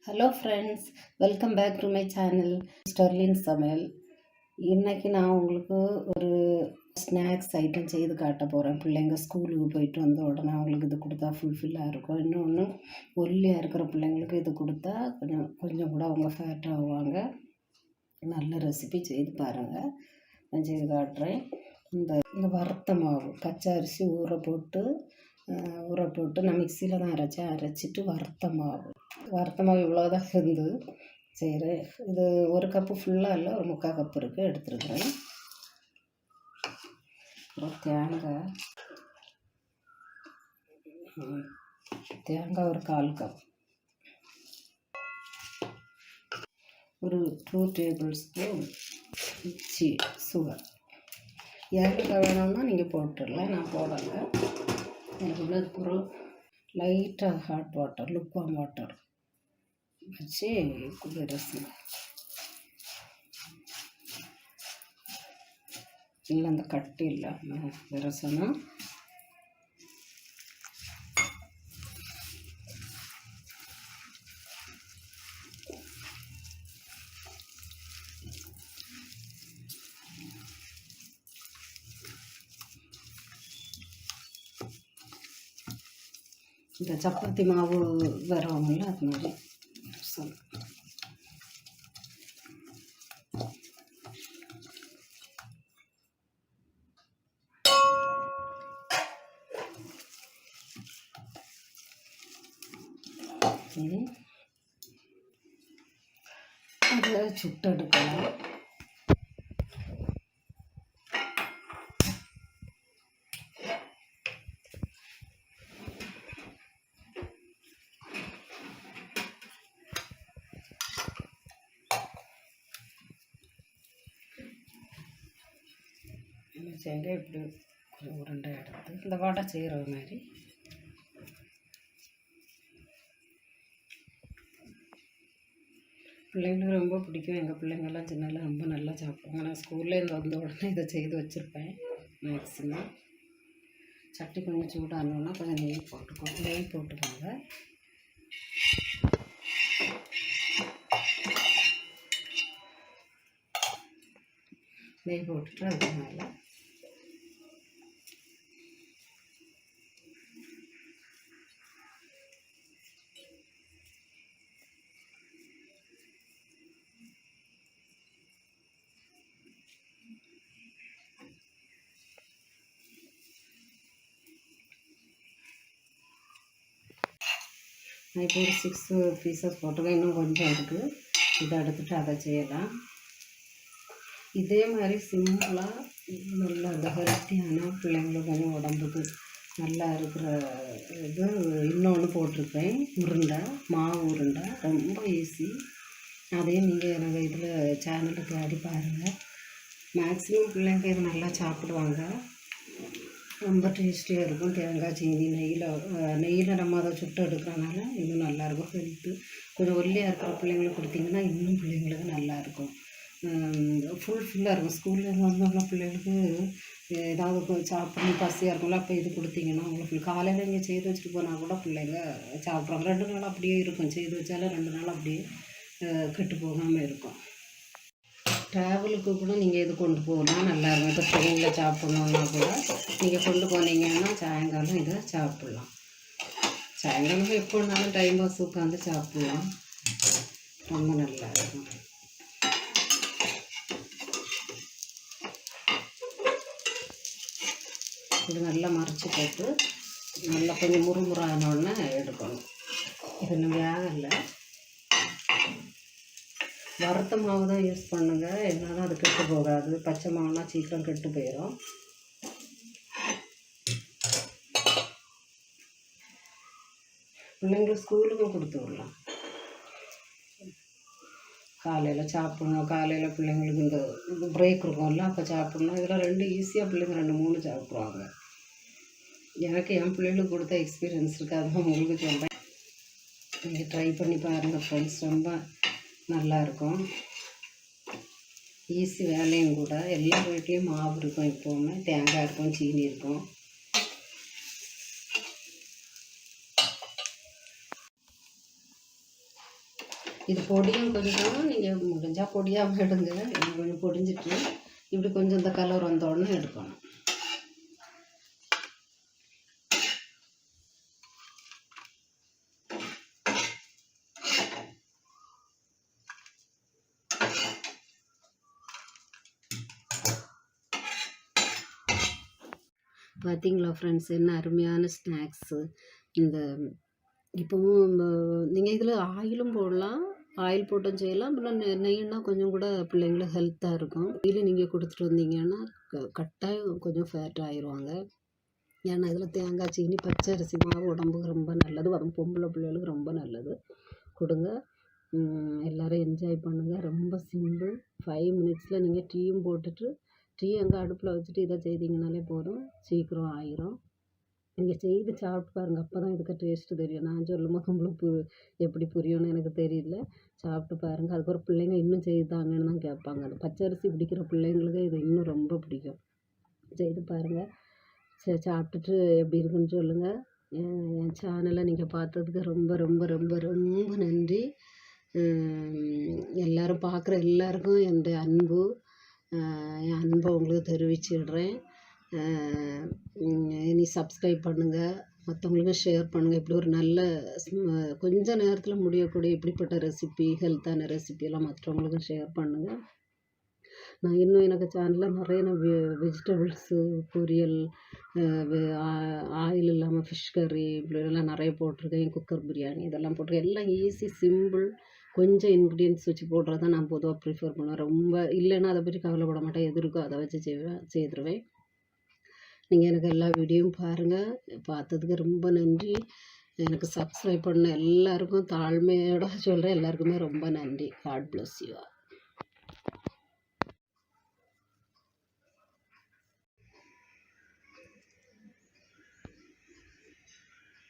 Hello friends, welcome back to my channel Sterlin சமையல். இன்றைக்கி நான் உங்களுக்கு ஒரு ஸ்நாக்ஸ் ஐட்டம் செய்து காட்ட போகிறேன். பிள்ளைங்க ஸ்கூலுக்கு போயிட்டு வந்த உடனே அவங்களுக்கு இது கொடுத்தா ஃபுல்ஃபில்லாக இருக்கும். இன்னொன்று, ஒல்லியாக இருக்கிற பிள்ளைங்களுக்கு இது கொடுத்தா கொஞ்சம் கூட அவங்க ஃபேட் ஆகுவாங்க. நல்ல ரெசிபி செய்து பாருங்கள். நான் செய்து காட்டுறேன். இந்த வறுத்த மாவு பச்சை அரிசி ஊற போட்டு நான் மிக்சியில் தான் அரைச்சிட்டு வறுத்த மாவு இவ்வளோ தான் இருந்து செய்கிறேன். இது ஒரு கப்பு ஃபுல்லாக இல்லை, ஒரு 3/4 கப்பு இருக்குது, எடுத்துருக்குறேன். தேங்காய் ஒரு 1/4 கப், ஒரு 2 டேபிள் ஸ்பூன் சுகர். ஏலக்காய் வேணும்னா நீங்கள் போட்டுடலாம், நான் போடலை. எனக்கு ஒரு லைட்டாக ஹாட் வாட்டர், லுக்வார்ம் வாட்டர் வச்சு விரசணும். இல்லை அந்த கட்டி இல்லாமல் விரசணும். இந்த சப்பாத்தி மாவு வரவங்கள அது மாதிரி சொல்லு. அதை சுட்டெடுக்கலாம். செஞ்சால் இப்படி கொஞ்சம் உருண்டை எடுத்து இந்த வடை செய்கிற மாதிரி பிள்ளைங்களுக்கு ரொம்ப பிடிக்கும். எங்கள் பிள்ளைங்கள்லாம் சின்னலாம் ரொம்ப நல்லா சாப்பிடுவாங்க. நான் ஸ்கூல்லேருந்து வந்த உடனே இதை செய்து வச்சுருப்பேன். மேக்ஸிமம் சட்டி கொஞ்சம் சூடானோன்னா கொஞ்சம் நெய் போட்டுக்கோங்க. நெய் போட்டுட்டு அது மேலே நான் இப்போ ஒரு 6 பீசஸ் போட்டுருக்கேன். இன்னும் கொஞ்சம் இருக்குது. இதை எடுத்துகிட்டு அதை செய்யலாம். இதே மாதிரி சிம்பிளாக நல்லா இந்த ஹெல்த்தியான பிள்ளைங்களுக்கு கொஞ்சம் உடம்புக்கு நல்லா இருக்கிற இது இன்னொன்று போட்டிருப்பேன். மாவு உருண்டை ரொம்ப ஈஸி. அதையும் நீங்கள் எனக்கு இதில் சேனலுக்கு ஆடி பாருங்கள். மேக்ஸிமம் பிள்ளைங்க இது நல்லா சாப்பிடுவாங்க. ரொம்ப டேஸ்டியாக இருக்கும். தேங்காய் சீனி நெய்யில் நம்ம அதை சுட்டு எடுக்கிறனால இன்னும் நல்லாயிருக்கும். ஹெல்த்து கொஞ்சம் ஒல்லியாக இருக்கிற பிள்ளைங்களுக்கு கொடுத்திங்கன்னா இன்னும் பிள்ளைங்களுக்கு நல்லாயிருக்கும். ஃபுல்ஃபில்லாக இருக்கும். ஸ்கூல்லேருந்து வந்தோம்னா பிள்ளைங்களுக்கு ஏதாவது சாப்பிடணும் பசியாக இருக்கும்ல, அப்போ இது கொடுத்திங்கன்னா அவங்களுக்கு காலையில் நீங்கள் செய்து வச்சுட்டு போனால் கூட பிள்ளைங்க சாப்பிட்றாங்க. 2 நாள் அப்படியே இருக்கும். செய்து வச்சாலும் 2 நாள் அப்படியே கெட்டு போகாமல் இருக்கும். ட்ராவலுக்கு கூட நீங்கள் இது கொண்டு போகலாம், நல்லாயிருக்கும். இப்போ ட்ரெயினில் சாப்பிட்ணுன்னா கூட நீங்கள் கொண்டு போனீங்கன்னா சாயங்காலம் இதை சாப்பிட்லாம். சாயங்காலம் எப்போனாலும் டைம் பாஸ் உட்காந்து சாப்பிட்லாம். ரொம்ப நல்லா இருக்கும். இது நல்லா மறைச்சி போட்டு நல்லா கொஞ்சம் முறுமுறானோடனே எடுக்கணும். இது இன்னும் வேகலை. வறுத்த மாவு தான் யூஸ் பண்ணுங்கள், என்னாலும் அது கெட்டு போகாது. பச்சை மாவுனா சீக்கிரம் கெட்டு போயிடும். பிள்ளைங்களுக்கு ஸ்கூலுக்கும் கொடுத்து விடலாம். காலையில் சாப்பிட்ணும். காலையில் பிள்ளைங்களுக்கு இந்த பிரேக் இருக்கும்ல, அப்போ சாப்பிட்ணும். இதெல்லாம் 2 ஈஸியாக பிள்ளைங்க 2-3 சாப்பிட்ருவாங்க. எனக்கு என் பிள்ளைங்களுக்கு கொடுத்த எக்ஸ்பீரியன்ஸ் இருக்குது, அதுதான் உங்களுக்கு சொல்கிறேன். நீங்கள் ட்ரை பண்ணி பாருங்கள் ஃப்ரெண்ட்ஸ். ரொம்ப நல்லாயிருக்கும். ஈஸி வேலையும் கூட. எல்லா வீட்லேயும் மாவு இருக்கும். எப்போவுமே தேங்காய் இருக்கும், சீனி இருக்கும். இது பொடியும் கொஞ்சம் நீங்கள் முடிஞ்சால் பொடியாக எடுங்க. எனக்கு கொஞ்சம் பொடிஞ்சிட்டு இப்படி கொஞ்சம் இந்த கலர் வந்தோடனே எடுக்கணும். பார்த்தீங்களா ஃப்ரெண்ட்ஸ், என்ன அருமையான ஸ்நாக்ஸு. இந்த இப்போவும் நீங்கள் இதில் ஆயிலும் போடலாம், ஆயில் போட்டும் செய்யலாம். அப்புறம் நெய்னா கொஞ்சம் கூட பிள்ளைங்களுக்கு ஹெல்த்தாக இருக்கும். இதில் நீங்கள் கொடுத்துட்டு வந்தீங்கன்னா கட்டாயம் கொஞ்சம் ஃபேட் ஆயிடுவாங்க. ஏன்னா இதில் தேங்காய் சீனி பச்சரிசி மாவு உடம்புக்கு ரொம்ப நல்லது, அதுவும் பொம்பளை பிள்ளைகளுக்கு ரொம்ப நல்லது. கொடுங்க, எல்லோரும் என்ஜாய் பண்ணுங்கள். ரொம்ப சிம்பிள். 5 மினிட்ஸில் நீங்கள் டீயும் போட்டுட்டு டீ அங்கே அடுப்பில் வச்சுட்டு இதை செய்தீங்கனாலே போதும், சீக்கிரம் ஆயிரும். நீங்கள் செய்து சாப்பிட்டு பாருங்கள், அப்போ தான் இதுக்கு டேஸ்ட்டு தெரியும். நான் சொல்லும்போது உங்களுக்கு எப்படி புரியும்னு எனக்கு தெரியல. சாப்பிட்டு பாருங்கள். அதுக்கப்புறம் பிள்ளைங்க இன்னும் செய்தாங்கன்னு தான் கேட்பாங்க. அது பச்சரிசி பிடிக்கிற பிள்ளைங்களுக்கு இது இன்னும் ரொம்ப பிடிக்கும். செய்து பாருங்கள். சரி, சாப்பிட்டுட்டு எப்படி இருக்குன்னு சொல்லுங்கள். என் சேனலை நீங்கள் பார்த்ததுக்கு ரொம்ப ரொம்ப ரொம்ப ரொம்ப நன்றி. எல்லோரும் பார்க்குற எல்லாருக்கும் என்னுடைய என் அன்பை உங்களுக்கு தெரிவிச்சிடுறேன். இனி சப்ஸ்கிரைப் பண்ணுங்கள், மற்றவங்களுக்கும் ஷேர் பண்ணுங்கள். இப்படி ஒரு நல்ல கொஞ்ச நேரத்தில் முடியக்கூடிய இப்படிப்பட்ட ரெசிபி, ஹெல்த்தான ரெசிபியெல்லாம் மற்றவங்களுக்கும் ஷேர் பண்ணுங்கள். நான் இன்னும் எனக்கு சேனலில் நிறைய வெஜிடபிள்ஸு பொரியல், ஆயில் இல்லாமல் ஃபிஷ் கறி இப்படிலாம் நிறைய போட்டிருக்கேன். குக்கர் பிரியாணி இதெல்லாம் போட்டிருக்கேன். எல்லாம் ஈஸி, சிம்பிள். கொஞ்சம் இன்க்ரீடியன்ஸ் வச்சு போடுறத நான் பொதுவாக ப்ரிஃபர் பண்ணுவேன். ரொம்ப இல்லைன்னா அதை பற்றி கவலைப்பட மாட்டேன். எது இருக்கோ அதை வச்சு செய்துருவேன். நீங்கள் எனக்கு எல்லா வீடியோவும் பாருங்கள். பார்த்ததுக்கு ரொம்ப நன்றி. எனக்கு சப்ஸ்கிரைப் பண்ண எல்லாருக்கும் தாழ்மையோட சொல்கிறேன். எல்லாருக்குமே ரொம்ப நன்றி. God bless you.